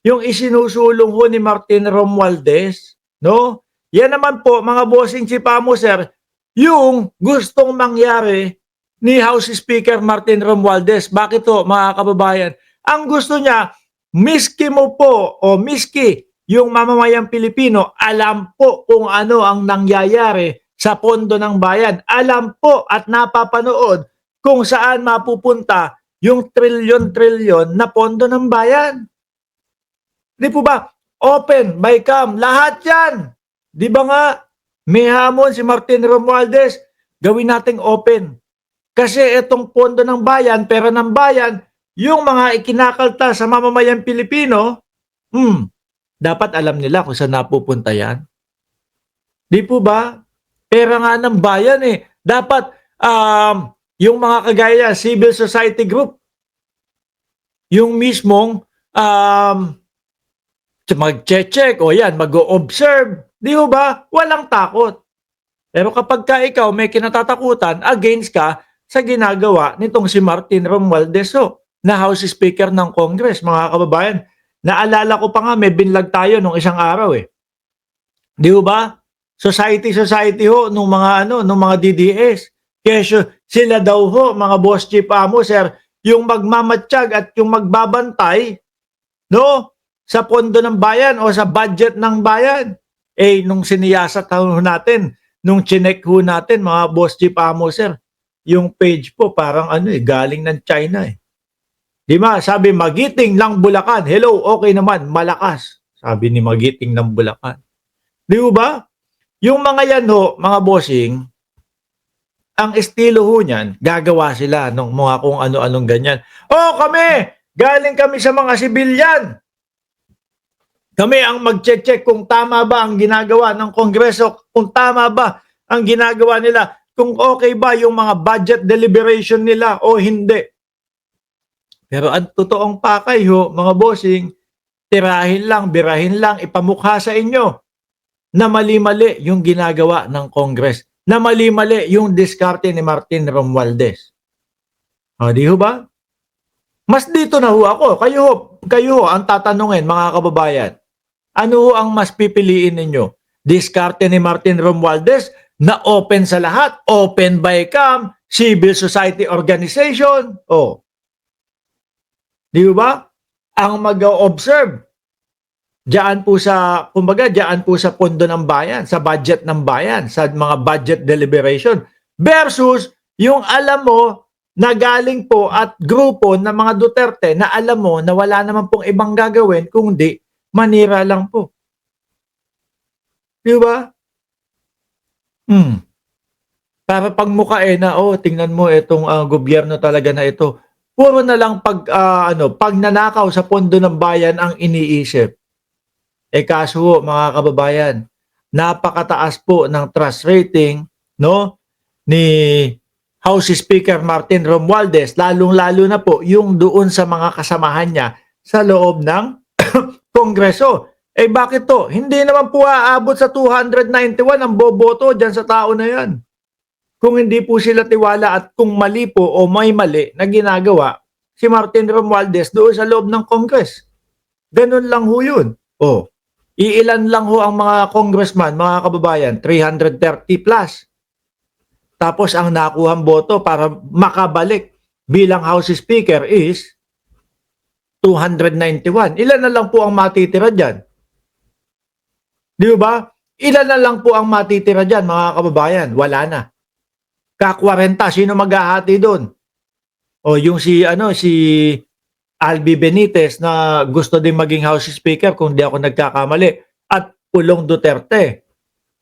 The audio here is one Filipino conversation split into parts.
yung isinusulong ho ni Martin Romualdez, no? Yan naman po, mga bossing Chipamo, sir, yung gustong mangyari ni House Speaker Martin Romualdez. Bakit to, mga kababayan? Ang gusto niya, miski mo po o miski yung mamamayang Pilipino, alam po kung ano ang nangyayari sa pondo ng bayan. Alam po at napapanood kung saan mapupunta yung trilyon-trilyon na pondo ng bayan. Di po ba? Open, by cam, lahat yan. Di ba nga, may hamon si Martin Romualdez, gawin nating open. Kasi itong pondo ng bayan, pera ng bayan, yung mga ikinakalta sa mamamayang Pilipino, dapat alam nila kung saan napupunta yan. Di po ba? Pera nga ng bayan eh. Dapat yung mga kagaya, civil society group, yung mismong mag-check o yan, mag-observe. Di ba? Walang takot. Pero kapag ka ikaw may kinatatakutan, against ka sa ginagawa nitong si Martin Romualdez na House Speaker ng Congress, mga kababayan. Naalala ko pa nga, may binlag tayo nung isang araw eh. Di ba? Society nung mga nung mga DDS. Kaya sila daw ho, mga boss chief amo, sir, yung magmamatsyag at yung magbabantay, no? Sa pondo ng bayan o sa budget ng bayan. Eh, nung siniyasat ho natin, nung chinek ho natin, mga boss chief amo, sir, yung page po parang galing ng China eh. Di ba? Sabi, Magiting lang Bulacan. Hello, okay naman, malakas. Sabi ni Magiting ng Bulacan. Di ba? Yung mga yan ho, mga bossing, ang estilo ho niyan, gagawa sila ng mga kung ano-anong ganyan. Kami, galing kami sa mga sibilyan. Kami ang mag-check kung tama ba ang ginagawa ng Kongreso, kung tama ba ang ginagawa nila, kung okay ba yung mga budget deliberation nila o hindi. Pero ang totoong pakay ho, mga bossing, tirahin lang, birahin lang, ipamukha sa inyo na mali-mali yung ginagawa ng Congress, na mali-mali yung diskarte ni Martin Romualdez. Di ho ba? Mas dito na ho ako. Kayo ho ang tatanungin, mga kababayan. Ano ho ang mas pipiliin ninyo? Diskarte ni Martin Romualdez na open sa lahat, open by cam, civil society organization. Di ba? Ang mag-observe diyan po sa, kumbaga, diyan po sa pondo ng bayan, sa budget ng bayan, sa mga budget deliberation versus yung alam mo na galing po at grupo ng mga Duterte na alam mo na wala naman pong ibang gagawin kundi manira lang po. Di ba? Para pagmukain na, tingnan mo itong gobyerno talaga na ito. Puro na lang pagnanakaw sa pondo ng bayan ang iniisip. Kaso mga kababayan, napakataas po ng trust rating, no, ni House Speaker Martin Romualdez, lalong-lalo na po yung doon sa mga kasamahan niya sa loob ng Kongreso. Bakit to? Hindi naman po aabot sa 291 ang boboto dyan sa tao na yan. Kung hindi po sila tiwala at kung mali po o may mali na ginagawa si Martin Romualdez doon sa loob ng Congress. Ganun lang ho yun. Iilan lang ho ang mga congressman, mga kababayan, 330 plus. Tapos ang nakuhang boto para makabalik bilang House Speaker is 291. Ilan na lang po ang matitira dyan? Di ba? Ilan na lang po ang matitira dyan, mga kababayan? Wala na. Ka-40, sino maghahati doon? Yung si Albi Benitez na gusto din maging House Speaker kung di ako nagkakamali at Pulong Duterte.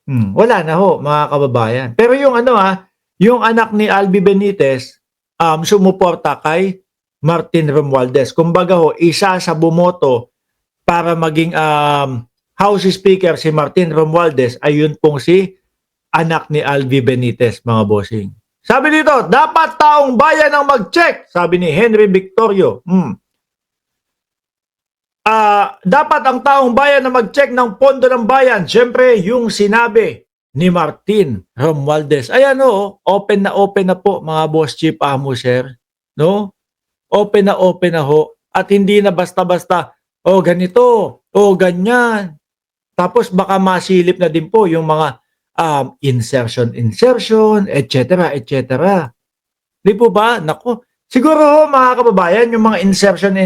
Wala na ho, mga kababayan. Pero yung yung anak ni Albi Benitez sumuporta kay Martin Romualdez. Kumbaga ho, isa sa bumoto para maging House Speaker si Martin Romualdez ay yun pong si anak ni Albi Benitez, mga bossing. Sabi dito, dapat taong bayan ang mag-check, sabi ni Henry Victorio. Dapat ang taong bayan na mag-check ng pondo ng bayan. Siyempre, yung sinabi ni Martin Romualdez. Ayan open na po, mga boss chief amo, sir. No? Open na ho. At hindi na basta-basta o ganito, o ganyan. Tapos baka masilip na din po yung mga insertion, etc. Di po ba? Nako. Siguro ho, mga kababayan, yung mga insertion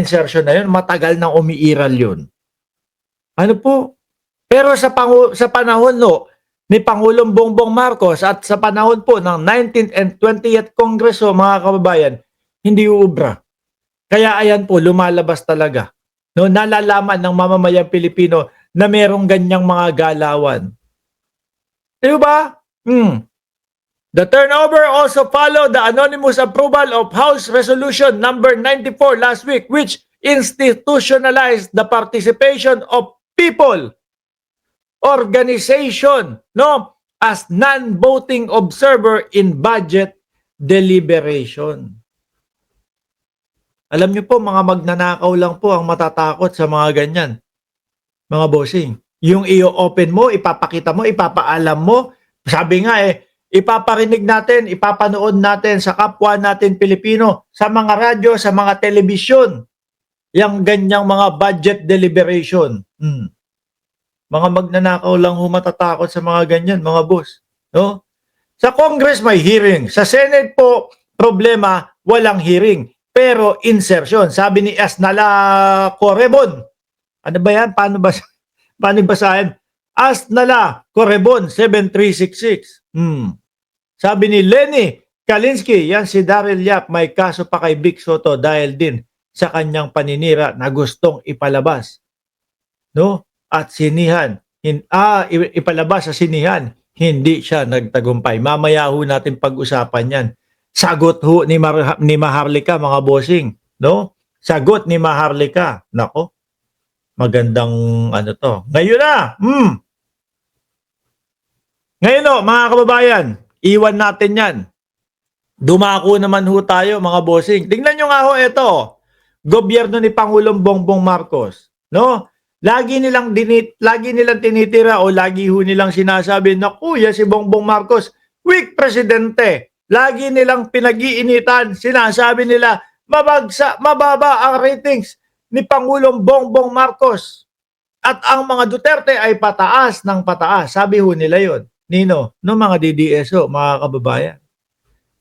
na yun, matagal nang umiiral yun. Ano po? Pero sa panahon no, ni Pangulong Bongbong Marcos at sa panahon po ng 19th and 20th Kongreso, mga kababayan, hindi uubra. Kaya ayan po, lumalabas talaga. No, nalalaman ng mamamayang Pilipino na merong ganyang mga galawan. Di ba? The turnover also followed the anonymous approval of House Resolution number 94 last week, which institutionalized the participation of people, organization, no, as non-voting observer in budget deliberation. Alam niyo po, mga magnanakaw lang po ang matatakot sa mga ganyan, mga bossing. Yung i-open mo, ipapakita mo, ipapaalam mo. Sabi nga ipaparinig natin, ipapanood natin sa kapwa natin Pilipino, sa mga radyo, sa mga telebisyon, yung ganyang mga budget deliberation. Mga magnanakaw lang matatakot sa mga ganyan, mga boss. No? Sa Congress may hearing. Sa Senate po, problema, walang hearing. Pero insertion. Sabi ni Asnala Corebon. Ano ba yan? Paano basahin? Asnala Corebon 7366. Sabi ni Lenny Kalinsky, yan si Daryl Yap, may kaso pa kay Vic Soto dahil din sa kanyang paninira na gustong ipalabas. No? At sinihan. Ipalabas sa sinihan. Hindi siya nagtagumpay. Mamaya ho natin pag-usapan yan. Sagot ho ni Maharlika, mga bossing. No? Sagot ni Maharlika. Nako. Magandang ano to. Ngayon na. Ngayon no, mga kababayan, iwan natin yan. Dumako naman ho tayo, mga bossing. Tingnan nyo nga ho ito. Gobyerno ni Pangulong Bongbong Marcos. No? Lagi nilang tinitira o lagi ho nilang sinasabi na kuya si Bongbong Marcos, weak presidente. Lagi nilang pinag-iinitan. Sinasabi nila, mababa ang ratings ni Pangulong Bongbong Marcos. At ang mga Duterte ay pataas ng pataas. Sabi ho nila yon. Nino, no mga DDSO, mga kababayan.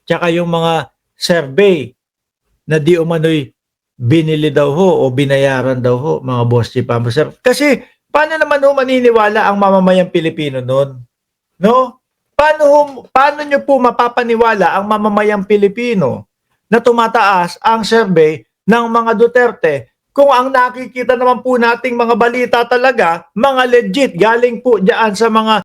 Tsaka yung mga survey na di umano'y binili daw ho o binayaran daw ho, mga boss si Pamper. Kasi paano naman ho maniniwala ang mamamayang Pilipino noon? No? Paano nyo po mapapaniwala ang mamamayang Pilipino na tumataas ang survey ng mga Duterte kung ang nakikita naman po nating mga balita talaga, mga legit, galing po diyan sa mga